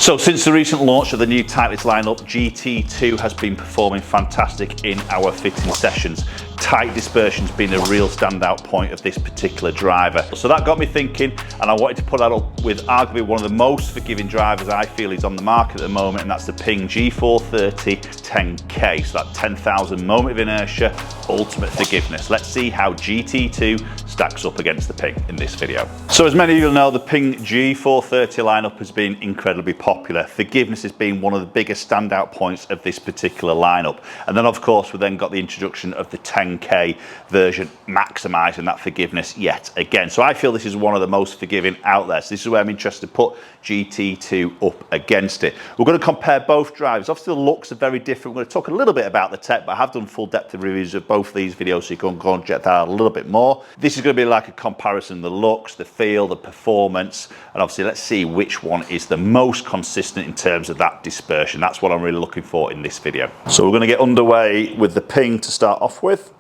So since the recent launch of the new Titleist lineup, GT2 has been performing fantastic in our fitting sessions. Tight dispersion's been a real standout point of this particular driver. So that got me thinking, and I wanted to put that up with arguably one of the most forgiving drivers I feel is on the market at the moment, and that's the Ping G430 10K. So that 10,000 moment of inertia, ultimate forgiveness. Let's see how GT2 stacks up against the Ping in this video. So as many of you know, the Ping G430 lineup has been incredibly popular. Forgiveness has been one of the biggest standout points of this particular lineup. And then of course we then got the introduction of the 10K version, maximising that forgiveness yet again. So I feel this is one of the most forgiving out there. So this is where I'm interested to put GT2 up against it. We're going to compare both drivers. Obviously the looks are very different. We're going to talk a little bit about the tech, but I have done full depth of reviews of both of these videos, so you can go and check that out a little bit more. This is going to be like a comparison of the looks, the feel, the performance, and obviously let's see which one is the most consistent in terms of that dispersion. That's what I'm really looking for in this video. So we're going to get underway with the Ping to start off with.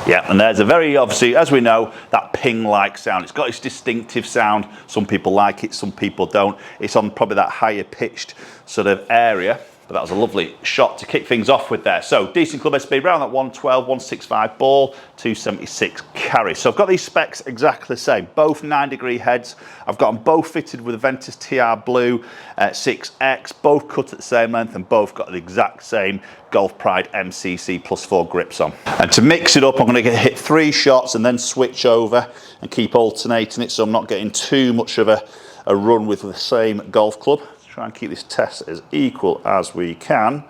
Yeah, and there's a very, obviously, as we know, that Ping-like sound. It's got its distinctive sound. Some people like it, some people don't. It's on probably that higher pitched sort of area. But that was a lovely shot to kick things off with there. So decent club speed, around that 112, 165 ball, 276 carry. So I've got these specs exactly the same, both 9-degree heads. I've got them both fitted with a Ventus TR Blue 6X, both cut at the same length and both got the exact same Golf Pride MCC +4 grips on. And to mix it up, I'm going to hit 3 shots and then switch over and keep alternating it so I'm not getting too much of a run with the same golf club. Try and keep this test as equal as we can.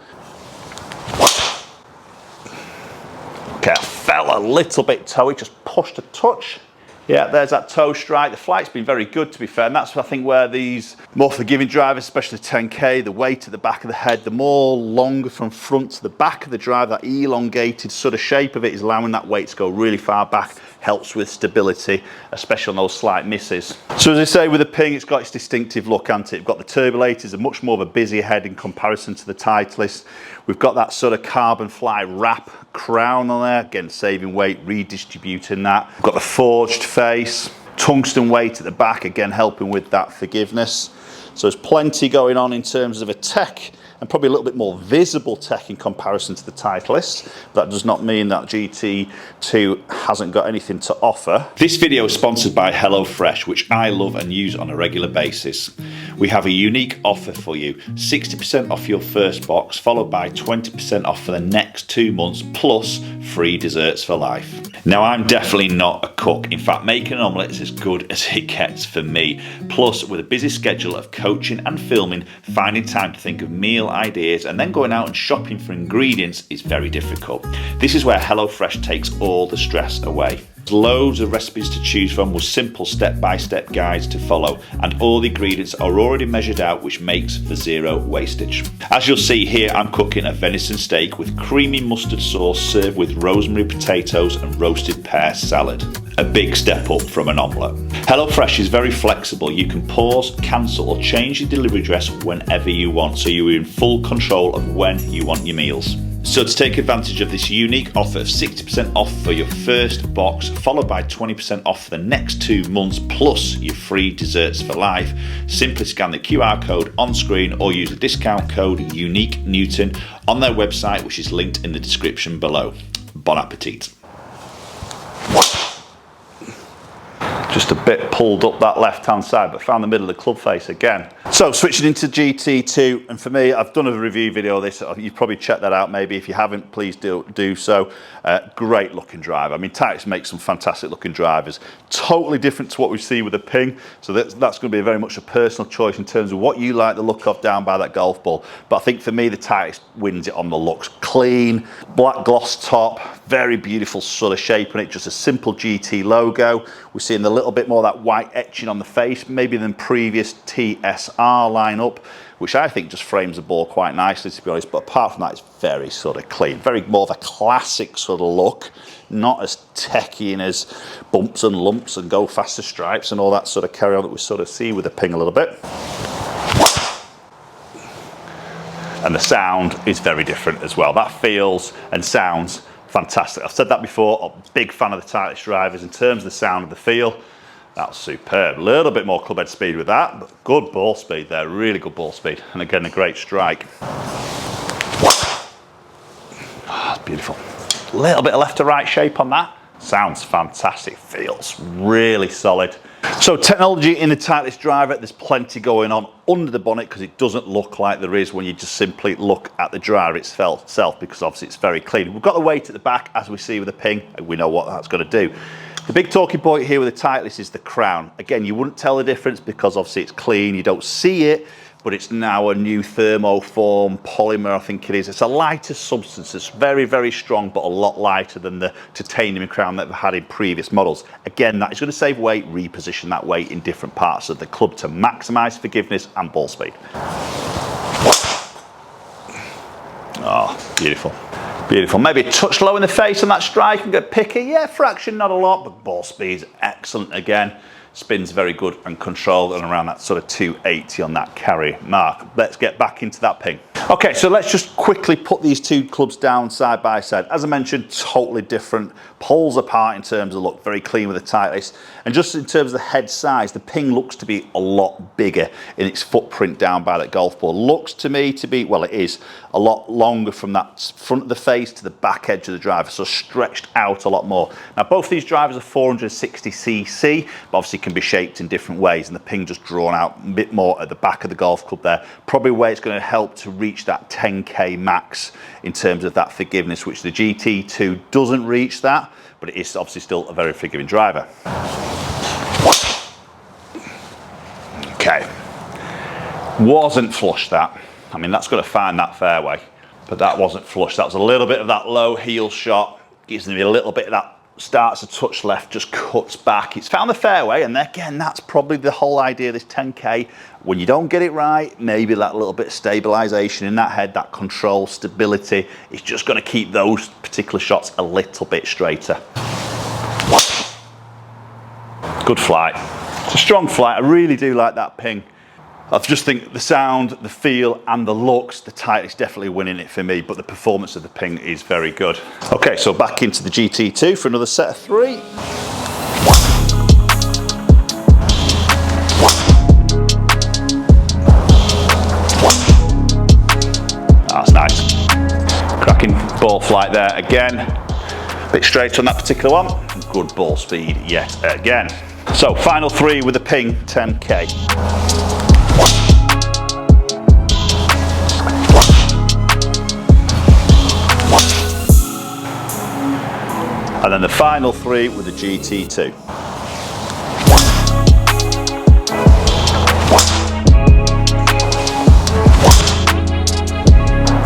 Okay, I fell a little bit toey, just pushed a touch. Yeah, there's that toe strike. The flight's been very good, to be fair, and that's I think where these more forgiving drivers, especially the 10K, the weight at the back of the head, the more longer from front to the back of the drive, that elongated sort of shape of it is allowing that weight to go really far back, helps with stability, especially on those slight misses. So as I say, with the Ping, it's got its distinctive look, hasn't it? We've got the turbulators, a much more of a busier head in comparison to the Titleist. We've got that sort of carbon fly wrap crown on there, again saving weight, redistributing that. We've got the forged face, tungsten weight at the back, again helping with that forgiveness. So there's plenty going on in terms of a tech, and probably a little bit more visible tech in comparison to the Titleist. That does not mean that GT2 hasn't got anything to offer. This video is sponsored by HelloFresh, which I love and use on a regular basis. We have a unique offer for you, 60% off your first box, followed by 20% off for the next 2 months, plus free desserts for life. Now, I'm definitely not a cook. In fact, making an omelette is as good as it gets for me. Plus, with a busy schedule of coaching and filming, finding time to think of meal ideas and then going out and shopping for ingredients is very difficult. This is where HelloFresh takes all the stress away. Loads of recipes to choose from with simple step-by-step guides to follow, and all the ingredients are already measured out, which makes for zero wastage. As you'll see here, I'm cooking a venison steak with creamy mustard sauce served with rosemary potatoes and roasted pear salad. A big step up from an omelette. HelloFresh is very flexible. You can pause, cancel or change your delivery address whenever you want, so you're in full control of when you want your meals. So to take advantage of this unique offer of 60% off for your first box, followed by 20% off for the next 2 months, plus your free desserts for life, simply scan the QR code on screen or use the discount code UNIQUENEWTON on their website, which is linked in the description below. Bon appetit. Just a bit pulled up that left-hand side, but found the middle of the club face again. So switching into GT2, and for me, I've done a review video of this. You've probably checked that out. Maybe if you haven't, please do so. Great looking driver. I mean, Titleist makes some fantastic looking drivers. Totally different to what we see with the Ping. So that's going to be very much a personal choice in terms of what you like the look of down by that golf ball. But I think for me, the Titleist wins it on the looks. Clean, black gloss top, very beautiful sort of shape on it. Just a simple GT logo. We're seeing a little bit more of that white etching on the face, maybe than previous TSR lineup, which I think just frames the ball quite nicely, to be honest. But apart from that, it's very sort of clean, very more of a classic sort of look, not as techy and as bumps and lumps and go faster stripes and all that sort of carry on that we sort of see with the Ping a little bit. And the sound is very different as well. That feels and sounds fantastic. I've said that before. I'm a big fan of the Titleist drivers in terms of the sound of the feel. That's superb. A little bit more club head speed with that, but good ball speed there, really good ball speed. And again, a great strike. Oh, that's beautiful. A little bit of left to right shape on that. Sounds fantastic, feels really solid. So technology in the Titleist driver, there's plenty going on under the bonnet because it doesn't look like there is when you just simply look at the driver itself, because obviously it's very clean. We've got the weight at the back, as we see with the Ping, and we know what that's going to do. The big talking point here with the Titleist is the crown. Again, you wouldn't tell the difference because obviously it's clean, you don't see it, but it's now a new thermoform polymer, I think it is. It's a lighter substance. It's very, very strong, but a lot lighter than the titanium crown that we've had in previous models. Again, that is going to save weight, reposition that weight in different parts of the club to maximise forgiveness and ball speed. Oh, beautiful. Beautiful. Maybe a touch low in the face on that strike and get picky. Yeah, fraction, not a lot, but ball speed's excellent again. Spin's very good and controlled and around that sort of 280 on that carry mark. Let's get back into that Ping. Okay, so let's just quickly put these two clubs down side by side. As I mentioned, totally different, poles apart in terms of look, very clean with the Titleist. And just in terms of the head size, the Ping looks to be a lot bigger in its footprint down by that golf ball. Looks to me to be, well, it is a lot longer from that front of the face to the back edge of the driver, so stretched out a lot more. Now, both these drivers are 460cc, but obviously can be shaped in different ways, and the Ping just drawn out a bit more at the back of the golf club there. Probably where it's going to help to reach that 10k max in terms of that forgiveness, which the GT2 doesn't reach that, but it is obviously still a very forgiving driver. Okay, wasn't flush that. I mean, that's got to find that fairway, but that wasn't flush. That was a little bit of that low heel shot, gives me a little bit of that, starts a touch left, just cuts back. It's found the fairway, and again, that's probably the whole idea of this 10k. When you don't get it right, maybe that little bit of stabilization in that head, that control, stability, is just going to keep those particular shots a little bit straighter. Good flight. It's a strong flight. I really do like that Ping. I just think the sound, the feel, and the looks, the Titleist definitely winning it for me, but the performance of the Ping is very good. Okay, so back into the GT2 for another set of 3. That's nice. Cracking ball flight there again. Bit straight on that particular one. Good ball speed yet again. So final 3 with the Ping 10k. And then the final 3 with the GT2.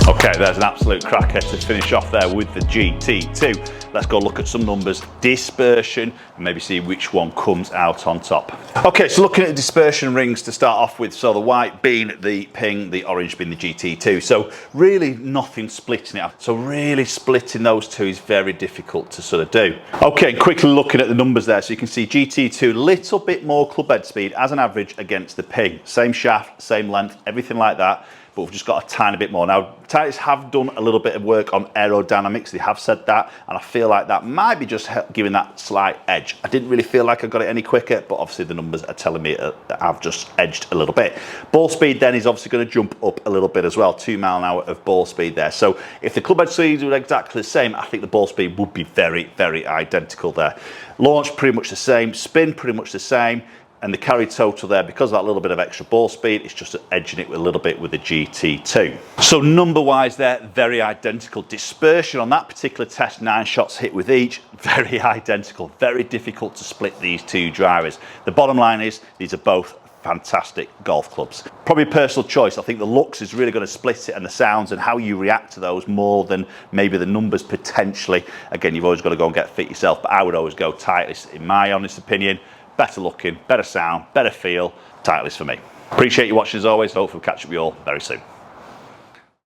Okay, there's an absolute cracker to finish off there with the GT2. Let's go look at some numbers, dispersion, and maybe see which one comes out on top. Okay, so looking at the dispersion rings to start off with, so the white being the Ping, the orange being the GT2. So really nothing splitting it up. So really splitting those two is very difficult to sort of do. Okay, quickly looking at the numbers there, so you can see GT2, little bit more club head speed as an average against the Ping. Same shaft, same length, everything like that. But we've just got a tiny bit more. Now, Titleist have done a little bit of work on aerodynamics. They have said that, and I feel like that might be just giving that slight edge. I didn't really feel like I got it any quicker, but obviously the numbers are telling me that I've just edged a little bit. Ball speed then is obviously going to jump up a little bit as well, 2 mile an hour of ball speed there. So if the club head speeds were exactly the same, I think the ball speed would be very, very identical there. Launch pretty much the same, spin pretty much the same. And the carry total there, because of that little bit of extra ball speed, it's just edging it a little bit with the GT2. So number-wise there, very identical. Dispersion on that particular test, 9 shots hit with each, very identical. Very difficult to split these two drivers. The bottom line is, these are both fantastic golf clubs. Probably personal choice. I think the looks is really going to split it, and the sounds and how you react to those more than maybe the numbers potentially. Again, you've always got to go and get fit yourself, but I would always go Titleist, in my honest opinion. Better looking, better sound, better feel, Titleist for me. Appreciate you watching as always. Hopefully we'll catch up with you all very soon.